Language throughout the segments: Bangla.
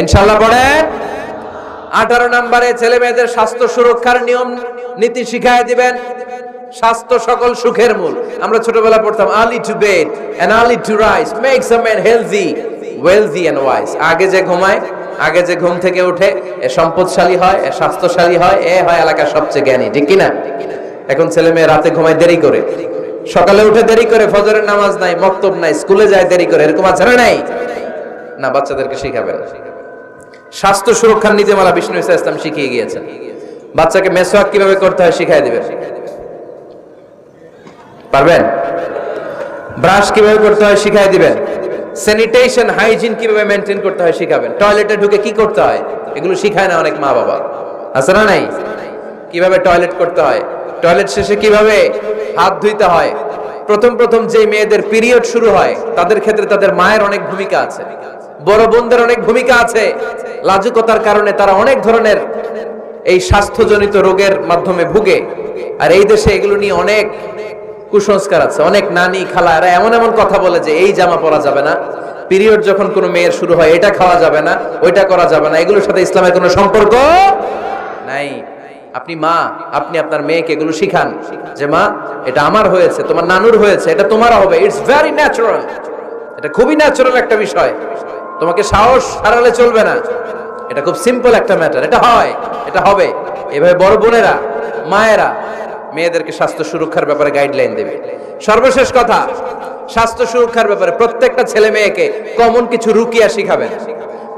ইনশাআল্লাহ পড়েন। 18 নম্বরে ছেলে মেয়েদের স্বাস্থ্য সুরক্ষার নিয়ম নীতি শিখায় দিবেন। স্বাস্থ্য সকল সুখের মূল। আমরা ছোটবেলা পড়তাম early to bed and early to rise makes a man healthy, wealthy and wise. আগে যে ঘুমায়, আগে যে ঘুম থেকে ওঠে, এ সম্পদশালী হয়, এ স্বাস্থ্যশালী হয়, এ হয় এলাকার সবচেয়ে জ্ঞানী, ঠিক কি না? এখন ছেলে মেয়ে রাতে ঘুমায় দেরি করে, সকালে উঠে দেরি করে, ফজরের নামাজ নাই, মক্তব নাই, স্কুলে যায় দেরি করে, এরকম আছে না নাই? না, বাচ্চাদেরকে শিখাবেন। স্বাস্থ্য সুরক্ষার নীতিমালা বিষ্ণু ইসা ইসলাম শিখিয়ে গিয়েছেন। বাচ্চাকে মেসওয়াক কিভাবে করতে হয় শিখাই দিবেন, পারবেন? ব্রাশ কিভাবে করতে হয় শিখাই দিবেন। স্যানিটেশন হাইজিন কিভাবে মেইনটেইন করতে হয় শিখাবেন। টয়লেটে ঢুকে কি করতে হয় এগুলো শিখায় না অনেক মা বাবা, আছে না নাই? কিভাবে টয়লেট করতে হয়, টয়লেট শেষে কিভাবে হাত ধুইতে হয়। প্রথম যে মেয়েদের পিরিয়ড শুরু হয় তাদের ক্ষেত্রে তাদের মায়ের অনেক ভূমিকা আছে, বড় বোনদের অনেক ভূমিকা আছে। লাজুকতার কারণে তারা অনেক ধরনের এই স্বাস্থ্যজনিত রোগের মাধ্যমে ভুগে। আর এই দেশে এগুলো নিয়ে অনেক কুসংস্কার আছে। অনেক নানি খালা এরা এমন এমন কথা বলে যে এই জামা পরা যাবে না, পিরিয়ড যখন কোনো মেয়ের শুরু হয় এটা খাওয়া যাবে না, ওইটা করা যাবে না। এগুলোর সাথে ইসলামের কোনো সম্পর্ক নাই। আপনি মা, আপনি আপনার মেয়েকে এগুলো শিখান যে মা এটা আমার হয়েছে, তোমার নানুর হয়েছে, এটা তোমারও হবে। ইটস ভেরি ন্যাচারাল, এটা খুবই ন্যাচারাল একটা বিষয়। তোমাকে সাহস হারালে চলবে না, এটা খুব সিম্পল একটা ম্যাটার, এটা হয়, এটা হবে। এভাবে বড় বোনেরা, মায়েরা মেয়েদেরকে স্বাস্থ্য সুরক্ষার ব্যাপারে গাইডলাইন দেবে। সর্বশেষ কথা, স্বাস্থ্য সুরক্ষার ব্যাপারে প্রত্যেকটা ছেলে মেয়েকে কমন কিছু রুকিয়া শিখাবেন।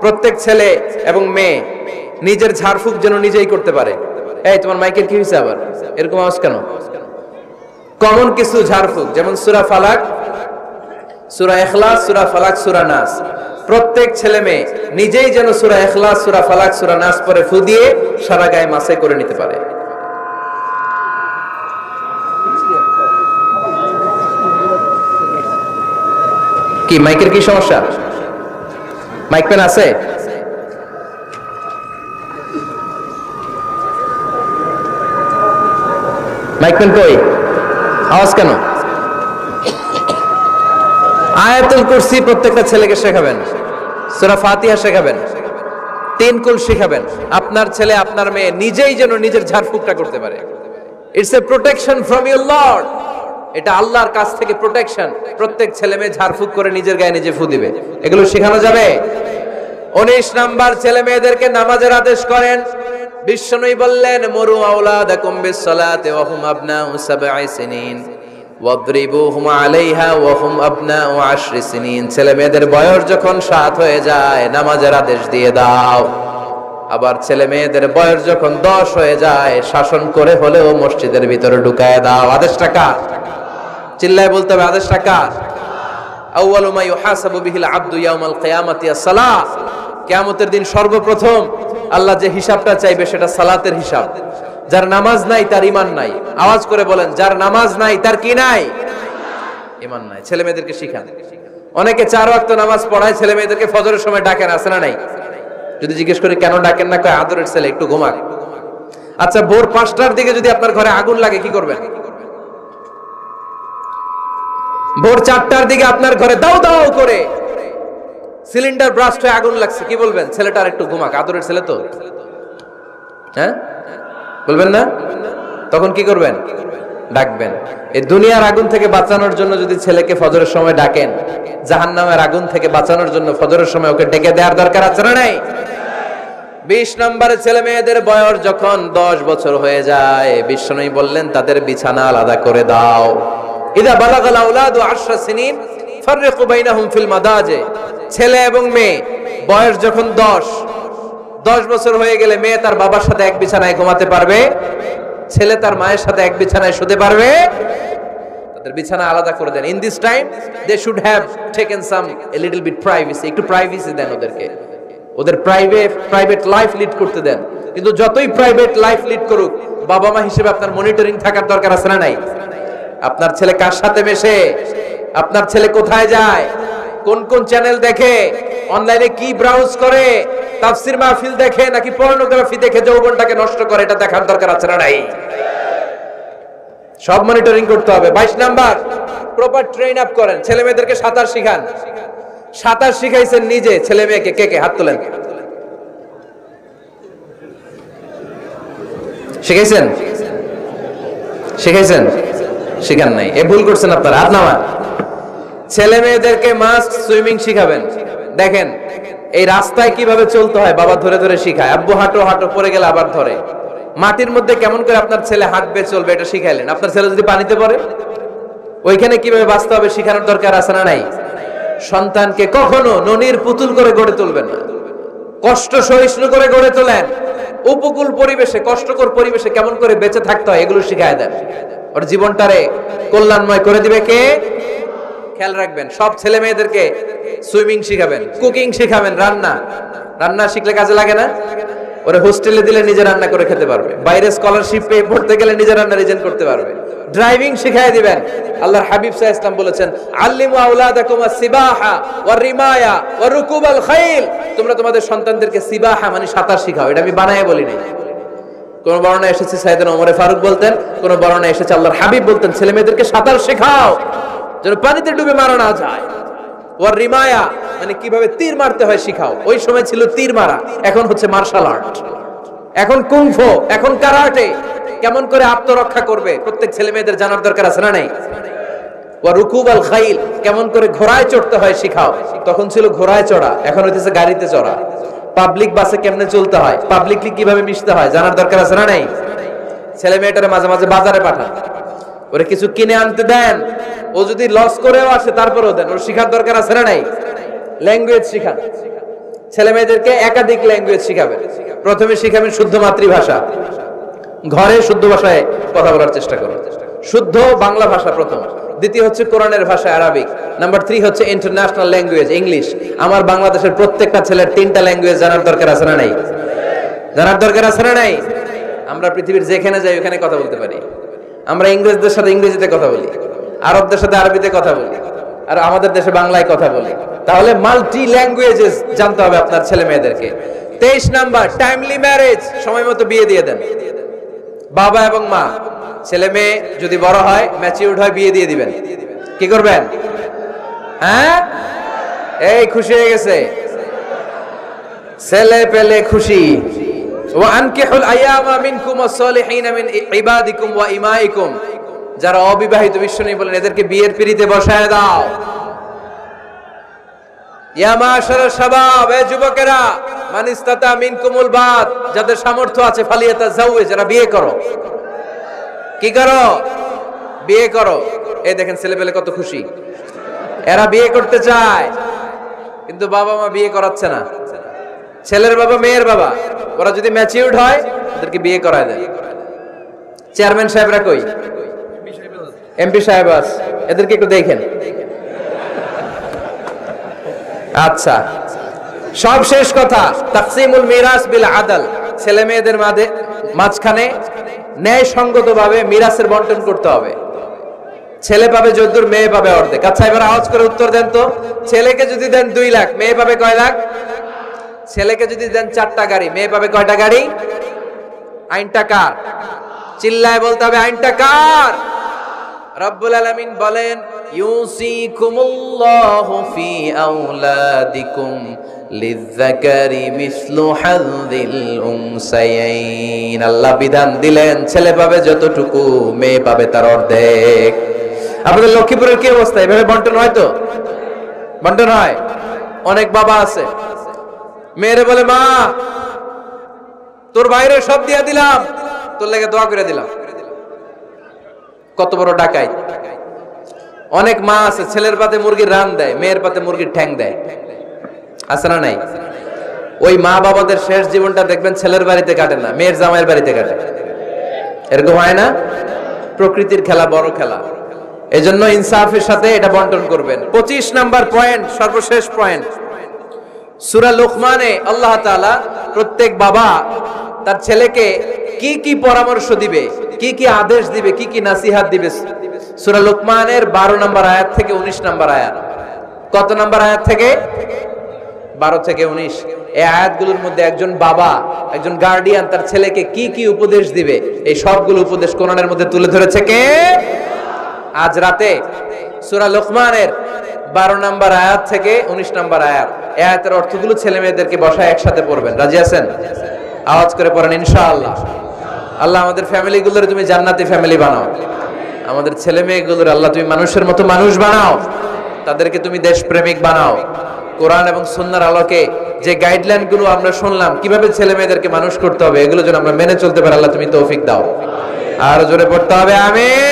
প্রত্যেক ছেলে এবং মেয়ে নিজের ঝাড়ফুঁক যেন নিজেই করতে পারে। এই তোমার মাইকের কি হয়েছে আবার, এরকম আওয়াজ কেন? কমন কিছু ঝাড়ফুঁক, যেমন সূরা ফালাক, সূরা ইখলাস, সূরা ফালাক, সূরা নাস। প্রত্যেক ছেলে মেয়ে নিজেই যেন সূরা ইখলাস, সূরা ফালাক, সূরা নাস পরে ফু দিয়ে সারা গায়ে মাসাই করে নিতে পারে। কি মাইকের কি সমস্যা? মাইক পেন আছে? মাইক পেন কই? আওয়াজ কেন? আয়াতুল কুরসি প্রত্যেকটা ছেলেকে শেখাবেন, সূরা ফাতিহা শেখাবেন, 3 কুল শেখাবেন। আপনার ছেলে আপনার মেয়ে নিজেই যেন নিজের ঝাড়ফুঁকটা করতে পারে। It's a protection from your Lord, এটা আল্লাহর কাছ থেকে প্রোটেকশন। প্রত্যেক ছেলে মেয়ে ঝাড়ফুঁক করে নিজের গায়ে নিজে ফু দিবে, এগুলো শেখানো যাবে। 19 নাম্বার, ছেলে মেয়েদেরকে নামাজের আদেশ করেন। বিশ্বনবী বললেন মুরু আওলাদাকুম বিসসালাতি ওয়া হুম আবনাউ 7 সিনিন ওয়াদরিবুহুম আলাইহা ওয়া হুম আবনাউ 10 সিনিন। ছেলে মেয়েদের বয়স যখন 7 হয়ে যায় নামাজের আদেশ দিয়ে দাও। আবার ছেলে মেয়েদের বয়স যখন 10 হয়ে যায় শাসন করে হলেও মসজিদের ভিতরে ঢুকায় দাও। আদেশটা কার? চিল্লায় বলতে হবে, আদেশটা কার? আউয়ালু মা ইউহাসাবু বিহিল আবদু ইয়াউমাল কিয়ামাতি আস-সালাহ। কিয়ামতের দিন সর্বপ্রথম আল্লাহ যে হিসাবটা চাইবে সেটা সালাতের হিসাব। যার নামাজ নাই তার ঈমান নাই। আওয়াজ করে বলেন, যার নামাজ নাই তার কি নাই? ঈমান নাই। ছেলে মেয়েদেরকে শিখান। অনেকে 4 ওয়াক্ত নামাজ পড়ায়, ছেলে মেয়েদেরকে ফজরের সময় ডাকেন, আছে না নাই? যদি জিজ্ঞেস করি কেন ডাকেন না, কয় আদরের ছেলে, একটু ঘুমাক। আচ্ছা, ভোর 5টার দিকে যদি আপনার ঘরে আগুন লাগে কি করবেন? ভোর 4টার দিকে আপনার ঘরে দাও দাও করে সিলিন্ডার ব্রাস্ট হয়ে আগুন লাগছে, কি বলবেন? ছেলেটা আর একটু ঘুমাক, আদরের ছেলে তো, হ্যাঁ বলবেন না? তখন কি করবেন? ডাকবেন। এই দুনিয়ার আগুন থেকে বাঁচানোর জন্য যদি ছেলেকে ফজরের সময় ডাকেন, জাহান্নামের আগুন থেকে বাঁচানোর জন্য ফজরের সময় ওকে ডেকে দেওয়ার দরকার আছে না নাই? 20 নম্বরে, ছেলে মেয়েদের বয়স যখন 10 বছর হয়ে যায় বিশ্বনবী বললেন তাদের বিছানা আলাদা করে দাও। ইদা বালাগাল আওলাদু 10 সিনিন ফাররিকু বাইনাহুম ফিল মাদাজি। ছেলে এবং মেয়ে বয়স যখন 10 বছর হয়ে গেলে মেয়ে তার বাবার সাথে এক বিছানায় ঘুমাতে পারবে, ছেলে তার মায়ের সাথে এক বিছানায় শুতে পারবে। তাদের বিছানা আলাদা করে দেন। In this time they should have taken some a little bit privacy. একটু প্রাইভেসি দেন ওদেরকে, ওদের প্রাইভেট লাইফ লিড করতে দেন। কিন্তু যতই প্রাইভেট লাইফ লিড করুক, বাবা মা হিসেবে আপনার মনিটরিং থাকার দরকার আছে না নাই? আপনার ছেলে কার সাথে মেশে, আপনার ছেলে কোথায় যায়, কোন কোন চ্যানেল দেখে, অনলাইনে কি ব্রাউজ করে, তাফসীর মাহফিল দেখে নাকি পর্নোগ্রাফি দেখে যৌবনটাকে নষ্ট করে, এটা দেখার দরকার আছে না নাই? সব মনিটরিং করতে হবে। 22 নাম্বার, প্রপার ট্রেন আপ করেন। ছেলে মেয়েদেরকে সাঁতার শিখান। সাঁতার শিখাইছেন নিজে, ছেলে মেয়েকে কে কে হাত তোলেন? শিখাইছেন? শিখাইছেন? শিখান নাই, এ ভুল করছেন আপনারা। হাত নামান। ছেলে মেয়েদেরকে মাস্ট সুইমিং শিখাবেন। দেখেন এই রাস্তায় কিভাবে চলতে হয় বাবা ধরে ধরে শিখায়। আব্বু হাঁটো হাঁটো, পড়ে গেলে আবার ধরে। মাটির মধ্যে কেমন করে আপনার ছেলে হাঁটবে চলবে এটা শিখাইলেন। আপনার ছেলে যদি পানিতে পড়ে ওইখানে কিভাবে বাঁচতে হবে শিখানোর দরকার আছে না নাই? সন্তানকে কখনো ননির পুতুল করে গড়ে তুলবেন না, কষ্ট সহিষ্ণু করে গড়ে তোলেন। উপকূল পরিবেশে, কষ্টকর পরিবেশে কেমন করে বেঁচে থাকতে হয় এগুলো শিখায় দেন। ওর জীবনটারে কল্যাণময় করে দিবে কে? খেয়াল রাখবেন সব ছেলে মেয়েদেরকে সুইমিং শিখাবেন, কুকিং শিখাবেন, রান্না শিখলে কাজে লাগে না? ওরে হোস্টেলে দিলে নিজে রান্না করে খেতে পারবে, বাইরে স্কলারশিপ পেয়ে পড়তে গেলে নিজে রান্না রিজেন করতে পারবে। ড্রাইভিং শিখায় দিবেন। আল্লাহর হাবিব সাল্লাল্লাহু আলাইহি ওয়াসাল্লাম বলেছেন, আল্লিমু আওলাদাকুম আস-সিবাহা ওয়া রিমায়া ওয়া রুকুবাল খাইল। তোমরা তোমাদের সন্তানদেরকে সিবাহা মানে সাঁতার শিখাও। এটা আমি বানায়ে বলি নাই। কোন বর্ণনা এসেছে সাইয়েদনা ওমর ফারুক বলতেন, কোন বর্ণনা এসেছে আল্লাহর হাবিব বলতেন ছেলে মেয়েদেরকে সাঁতার শেখাও যেন পানিতে ডুবে মারা না যায়। ওয়া রিমায়া মানে কিভাবে তীর মারতে হয় শিখাও। ওই সময় ছিল তীর মারা, এখন হচ্ছে মার্শাল আর্ট, এখন কুংফু, এখন কারাটে। কেমন করে আত্মরক্ষা করবে প্রত্যেক ছেলে মেয়েদের জানার দরকার আছে না নাই? ওয়া রুকুবাল খাইল, কেমন করে ঘোড়ায় চড়তে হয় শিখাও। তখন ছিল ঘোড়ায় চড়া, এখন হইতেছে গাড়িতে চড়া। পাবলিক বাসে কেমনে চলতে হয়, পাবলিকলি কিভাবে মিশতে হয় জানার দরকার আছে না নাই? ছেলে মেয়েটারে মাঝে মাঝে বাজারে পাঠান, ওরে কিছু কিনে আনতে দেন। ও যদি লস করেও আসে তারপরেও দেন, ওর শিখার দরকার আছে না নাই? ল্যাঙ্গুয়েজ শিখান। ছেলে মেয়েদেরকে একাধিক ল্যাঙ্গুয়েজ শিখাবেন। প্রথমে শিখাবেন শুদ্ধ মাতৃভাষা, ঘরে শুদ্ধ ভাষায় কথা বলার চেষ্টা করুন। শুদ্ধ বাংলা ভাষা প্রথম, দ্বিতীয় হচ্ছে কোরআনের ভাষা আরবিক, নাম্বার 3 হচ্ছে ইন্টারন্যাশনাল ল্যাঙ্গুয়েজ ইংলিশ। আমার বাংলাদেশের প্রত্যেকটা ছেলের 3টা ল্যাঙ্গুয়েজ জানার দরকার আছে না নাই? জানার দরকার আছে না নাই? আমরা পৃথিবীর যেখানে যাই ওখানে কথা বলতে পারি। আমরা ইংরেজদের সাথে ইংরেজিতে কথা বলি, আরবদের সাথে আরবিতে কথা বলি, আর আমাদের দেশে বাংলায় কথা বলি। তাহলে মাল্টি ল্যাঙ্গুয়েজেস জানতে হবে আপনার ছেলে মেয়েদেরকে। 23 নাম্বার টাইমলি ম্যারেজ, সময় মতো বিয়ে দিয়ে দেন। বাবা এবং মা, ছেলে মেয়ে যদি বড় হয় ম্যাচিউরড হয় বিয়ে দিয়ে দিবেন। কি করবেন? হ্যাঁ, এই খুশি হয়ে গেছে ছেলে পেলে খুশি। ওয়া আনকিহুল আয়ামা মিনকুম ওয়াস-সালিহিনা মিন ইবাদিকুম ওয়া ইমাইকুম, যারা অবিবাহিত বিশ্বনবী বলেন এদেরকে বিয়ের পিঁড়িতে বসায় দাও। ইয়া মাশারাশ শাবাব, এ যুবকেরা, মান ইসতাতা মিনকুমুল বাত, যাদের সামর্থ্য আছে ফালিয়াতাজাওয়াজ, যারা বিয়ে করো। কি করো? বিয়ে করো। এই দেখেন ছেলে পেলে কত খুশি, এরা বিয়ে করতে চায় কিন্তু বাবা মা বিয়ে করাচ্ছে না। ছেলের বাবা মেয়ের বাবা ওরা যদি ম্যাচিউরড হয় ওদেরকে বিয়ে করায় দেয়। চেয়ারম্যান সাহেবরা কই? এমপি সাহেব আস, এদেরকে একটু দেখেন। আচ্ছা, সব শেষ কথা, তাকসিমুল মিরাস বিল আদল, ছেলে মেয়েদের মাঝখানে ন্যায় সঙ্গতভাবে মিরাসের বন্টন করতে হবে। ছেলে পাবে যদ্দুর, মেয়ে পাবে অর্ধেক। আচ্ছা এবার আওয়াজ করে উত্তর দেন তো, ছেলেকে যদি দেন 2 লাখ, মেয়ে পাবে কয় লাখ? ছেলেকে যদি দেন 4টা গাড়ি, মেয়ে পাবে কয়টা গাড়ি? আইনটা কার? চিল্লায় বলতে হবে আইনটা কার? রব্বুল আলামিন বলেন, ইউসিকুমুল্লাহু ফি আওলাদিকুম লিযযাকারি মিসলু হাযযিল উনসায়াইন। আল্লাহ বিধান দিলেন ছেলে পাবে যতটুকু, মেয়ে পাবে তার অর্ধেক। আপনাদের লক্ষ্মীপুরের কি অবস্থা? এভাবে বন্টন হয় তো? বন্টন হয়? অনেক বাবা আছে মেয়েরে বলে, মা তোর বাইরে সব দিয়া দিলাম, তোর লেগে দোয়া করে দিলাম। কত বড় ডাকাই! অনেক মা আছে ছেলের পাতে মুরগির রান দেয়, মেয়ের পাতে মুরগির ঠ্যাং দেয়। আছে না নাই? ওই মা বাবাদের শেষ জীবনটা দেখবেন ছেলের বাড়িতে কাটে না, মেয়ের জামাইয়ের বাড়িতে কাটে। এরকম হয় না? প্রকৃতির খেলা বড় খেলা, এজন্য ইনসাফের সাথে এটা বন্টন করবেন। 25 নাম্বার পয়েন্ট, সর্বশেষ পয়েন্ট, সূরা লুকমানে আল্লাহ তাআলা প্রত্যেক বাবা তার ছেলেকে কি কি পরামর্শ দিবে, কি কি আদেশ দিবে, কি কি নাসিহাত দিবে, সূরা লুকমানের 12 নম্বর আয়াত থেকে 19 নম্বর আয়াত। কত নম্বর আয়াত থেকে? 12 থেকে 19। এই আয়াতগুলোর মধ্যে একজন বাবা, একজন গার্ডিয়ান তার ছেলেকে কি কি উপদেশ দিবে, এই সবগুলো উপদেশ কোরআনের মধ্যে তুলে ধরেছে কে? আজ রাতে সূরা লুকমানের 12 নম্বর আয়াত থেকে 19 নম্বর আয়াত, এই আয়াতের অর্থগুলো ছেলে মেয়েদেরকে বসায় একসাথে পড়বেন। রাজি আছেন? আওয়াজ করে পড়েন ইনশাআল্লাহ। আল্লাহ আমাদের ফ্যামিলি গুলোর তুমি জান্নাতি ফ্যামিলি বানাও, আমাদের ছেলে মেয়েগুলোর আল্লাহ তুমি মানুষের মতো মানুষ বানাও, তাদেরকে তুমি দেশপ্রেমিক বানাও। কোরআন এবং সুন্নাহর আলোকে যে গাইডলাইন গুলো আমরা শুনলাম কিভাবে ছেলে মেয়েদেরকে মানুষ করতে হবে, এগুলো যেন আমরা মেনে চলতে পারি, আল্লাহ তুমি তৌফিক দাও। আর জোরে পড়তে হবে আমিন।